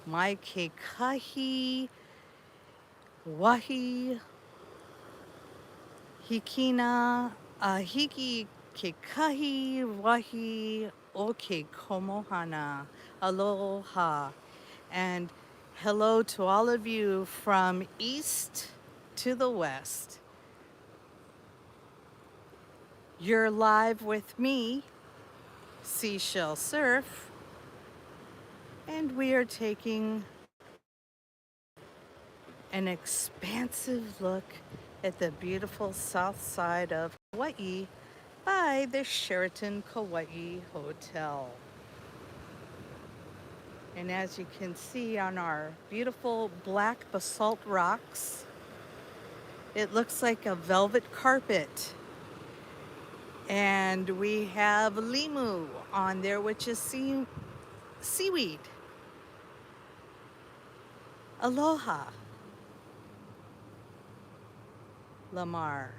Mai ke kahi, wahi, hikina, hiki ke kahi, wahi, o ke komohana. Aloha. And hello to all of you from east to the west. You're live with me, Seashell Surf, and we are taking an expansive look at the beautiful south side of Hawaii by the Sheraton Kauai Hotel. And as you can see on our beautiful black basalt rocks, it looks like a velvet carpet. And we have limu on there, which is seaweed. Aloha, Lamar.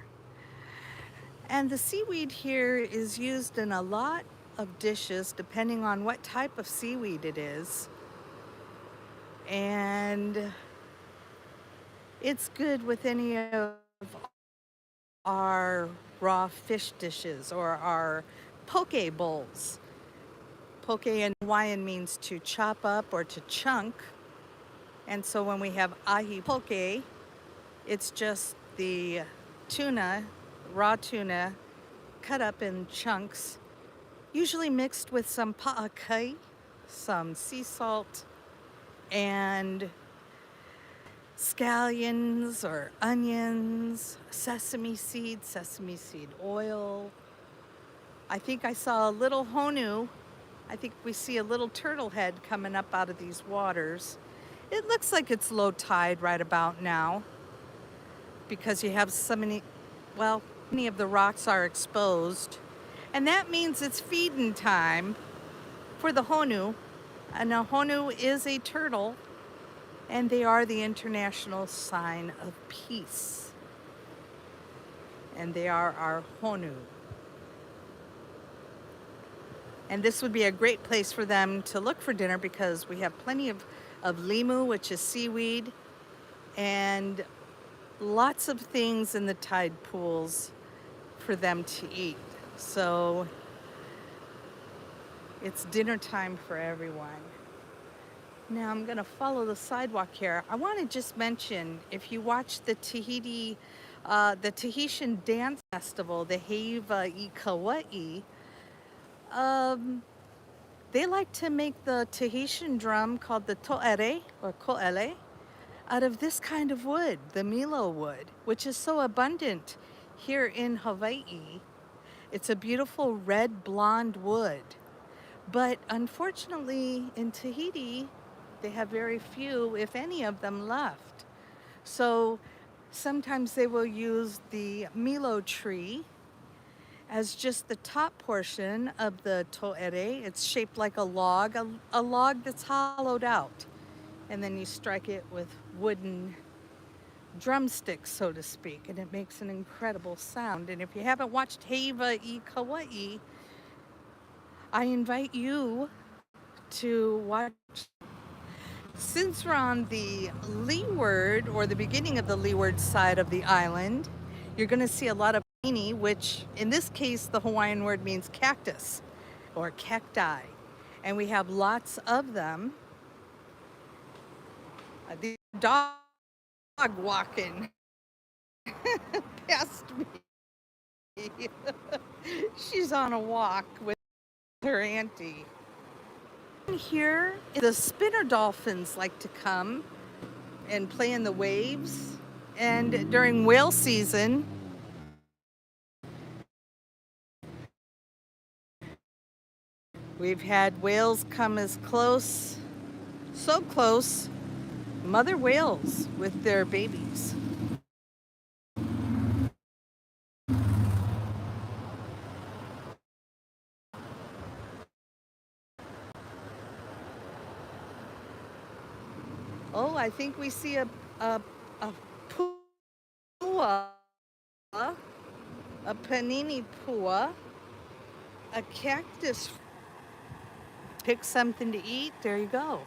And the seaweed here is used in a lot of dishes depending on what type of seaweed it is. And it's good with any of our raw fish dishes or our poke bowls. Poke in Hawaiian means to chop up or to chunk. And so when we have ahi poke, it's just the tuna, raw tuna, cut up in chunks, usually mixed with some pa'akai, some sea salt, and scallions or onions, sesame seed oil. I think I saw a little HONU. I think we see a little turtle head coming up out of these waters. It looks like it's low tide right about now because you have so many, well, many of the rocks are exposed. And that means it's feeding time for the HONU. And a HONU is a turtle, and they are the international sign of peace. And they are our HONU. And this would be a great place for them to look for dinner because we have plenty of limu, which is seaweed, and lots of things in the tide pools for them to eat. So it's dinner time for everyone. Now I'm gonna follow the sidewalk here. I wanna just mention, if you watch the Tahitian dance festival, the HAWAI'I, they like to make the Tahitian drum called the to'ere or ko'ele out of this kind of wood, the milo wood, which is so abundant here in Hawaii. It's a beautiful red blonde wood. But unfortunately in Tahiti, they have very few, if any of them left. So sometimes they will use the milo tree as just the top portion of the to'ere. It's shaped like a log that's hollowed out. And then you strike it with wooden drumsticks, so to speak, and it makes an incredible sound. And if you haven't watched Hawaii Kauai, I invite you to watch. Since we're on the leeward or the beginning of the leeward side of the island, you're going to see a lot of pini, which in this case the Hawaiian word means cactus or cacti, and we have lots of them. The dog walking past me. She's on a walk with her auntie. Here, the spinner dolphins like to come and play in the waves. And during whale season, we've had whales come as close, so close, mother whales with their babies. Oh, I think we see a pua, a panini pua, a cactus. Pick something to eat, there you go.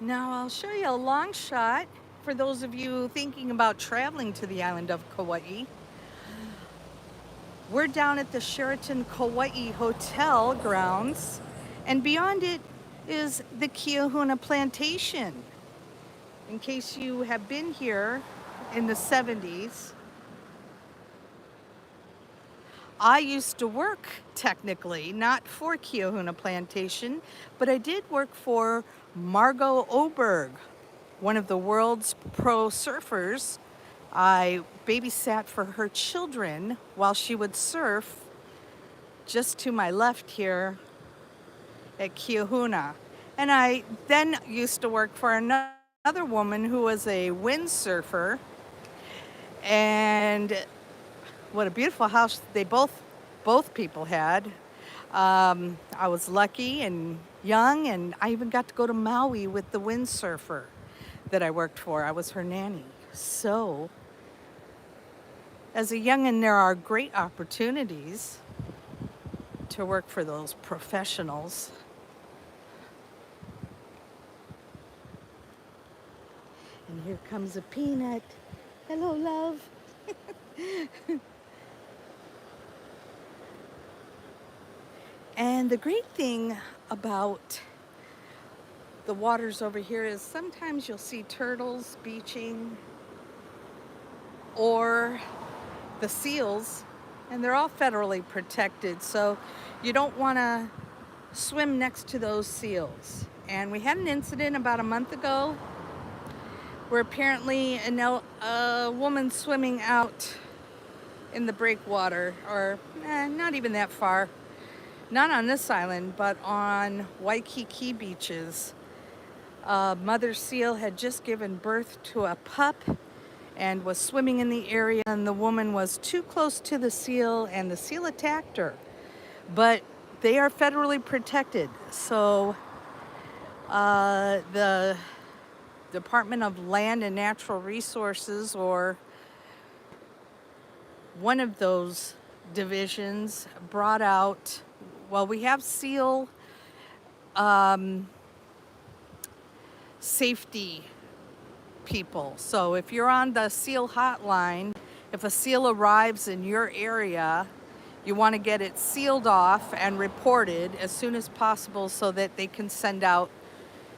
Now I'll show you a long shot for those of you thinking about traveling to the island of Kauai. We're down at the Sheraton Kauai Hotel grounds, and beyond it is the Kiahuna Plantation. In case you have been here in the 70s, I used to work technically, not for Kiahuna Plantation, but I did work for Margot Oberg, one of the world's pro surfers. I babysat for her children while she would surf just to my left here at Kiahuna. And I then used to work for another woman who was a windsurfer, and what a beautiful house they both people had. I was lucky and young, and I even got to go to Maui with the windsurfer that I worked for. I was her nanny. So, as a youngin', there are great opportunities to work for those professionals. And here comes a peanut. Hello, love. And the great thing about the waters over here is sometimes you'll see turtles beaching or the seals, and they're all federally protected, so you don't want to swim next to those seals. And we had an incident about a month ago where apparently a woman swimming out in the breakwater, or not even that far, not on this island, but on Waikiki beaches. A mother seal had just given birth to a pup and was swimming in the area, and the woman was too close to the seal, and the seal attacked her. But they are federally protected, so the Department of Land and Natural Resources, or one of those divisions, brought out, well, we have seal safety people. So if you're on the seal hotline, if a seal arrives in your area, you want to get it sealed off and reported as soon as possible so that they can send out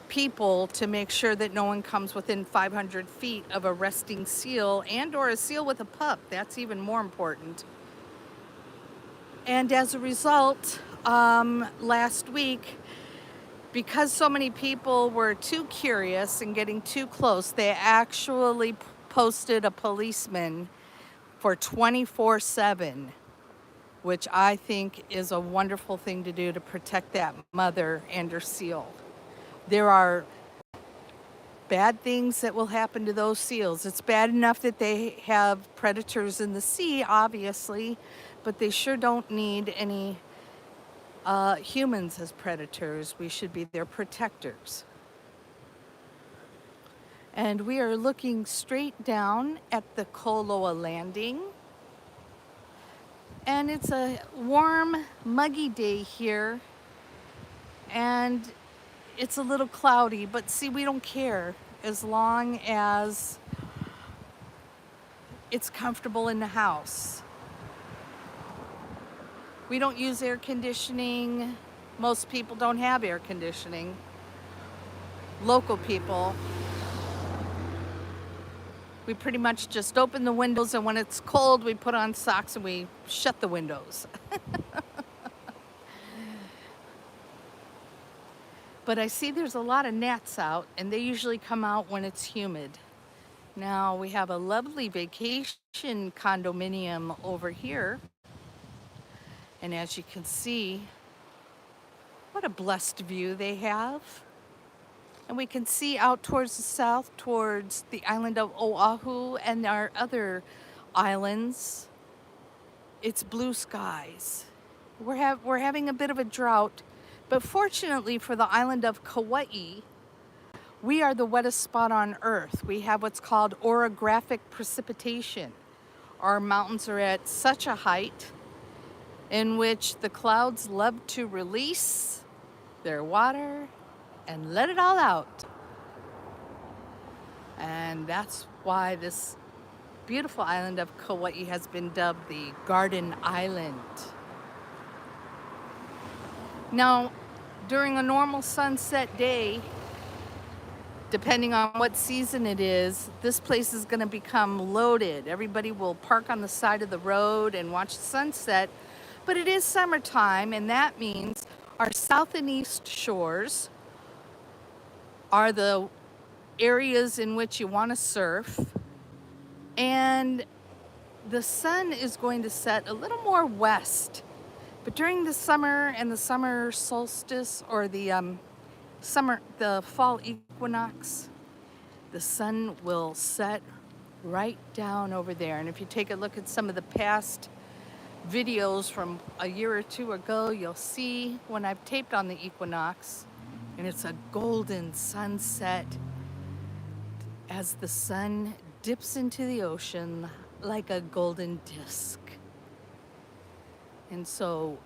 people to make sure that no one comes within 500 feet of a resting seal and or a seal with a pup. That's even more important. And as a result, last week, because so many people were too curious and getting too close, they actually posted a policeman for 24/7, which I think is a wonderful thing to do to protect that mother and her seal. There are bad things that will happen to those seals. It's bad enough that they have predators in the sea, obviously, but they sure don't need any humans as predators. We should be their protectors. And we are looking straight down at the Koloa landing. And it's a warm, muggy day here. And it's a little cloudy, but see, we don't care as long as it's comfortable in the house. We don't use air conditioning. Most people don't have air conditioning. Local people. We pretty much just open the windows, and when it's cold, we put on socks and we shut the windows. But I see there's a lot of gnats out, and they usually come out when it's humid. Now we have a lovely vacation condominium over here. And as you can see, what a blessed view they have. And we can see out towards the south, towards the island of Oahu and our other islands. It's blue skies. We're having a bit of a drought, but fortunately for the island of Kauai, we are the wettest spot on Earth. We have what's called orographic precipitation. Our mountains are at such a height in which the clouds love to release their water and let it all out. And that's why this beautiful island of Kauai has been dubbed the Garden Island. Now, during a normal sunset day, depending on what season it is, this place is going to become loaded. Everybody will park on the side of the road and watch the sunset. But it is summertime, and that means our south and east shores are the areas in which you want to surf. And the sun is going to set a little more west. But during the summer and the summer solstice, or the fall equinox, the sun will set right down over there. And if you take a look at some of the past videos from a year or two ago, you'll see when I've taped on the equinox, and it's a golden sunset as the sun dips into the ocean like a golden disc. And so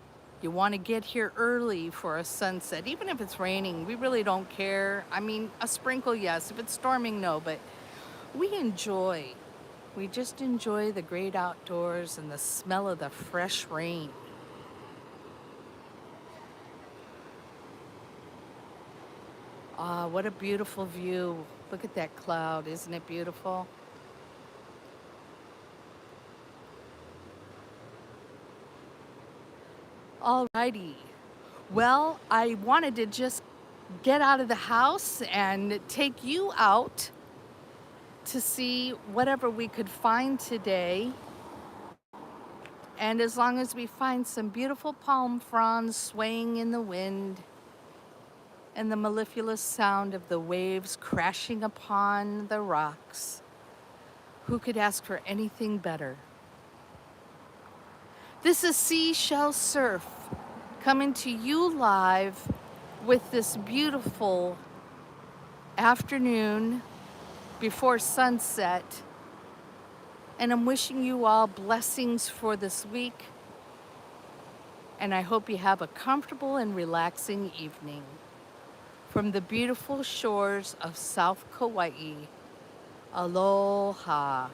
you want to get here early for a sunset, even if it's raining. We really don't care. I mean, a sprinkle, yes. If it's storming, no. But we just enjoy the great outdoors and the smell of the fresh rain. Ah, what a beautiful view. Look at that cloud. Isn't it beautiful? Alrighty. Well, I wanted to just get out of the house and take you out to see whatever we could find today. And as long as we find some beautiful palm fronds swaying in the wind and the mellifluous sound of the waves crashing upon the rocks, who could ask for anything better? This is Seashell Surf coming to you live with this beautiful afternoon before sunset. And I'm wishing you all blessings for this week. And I hope you have a comfortable and relaxing evening. From the beautiful shores of South Kauai, aloha.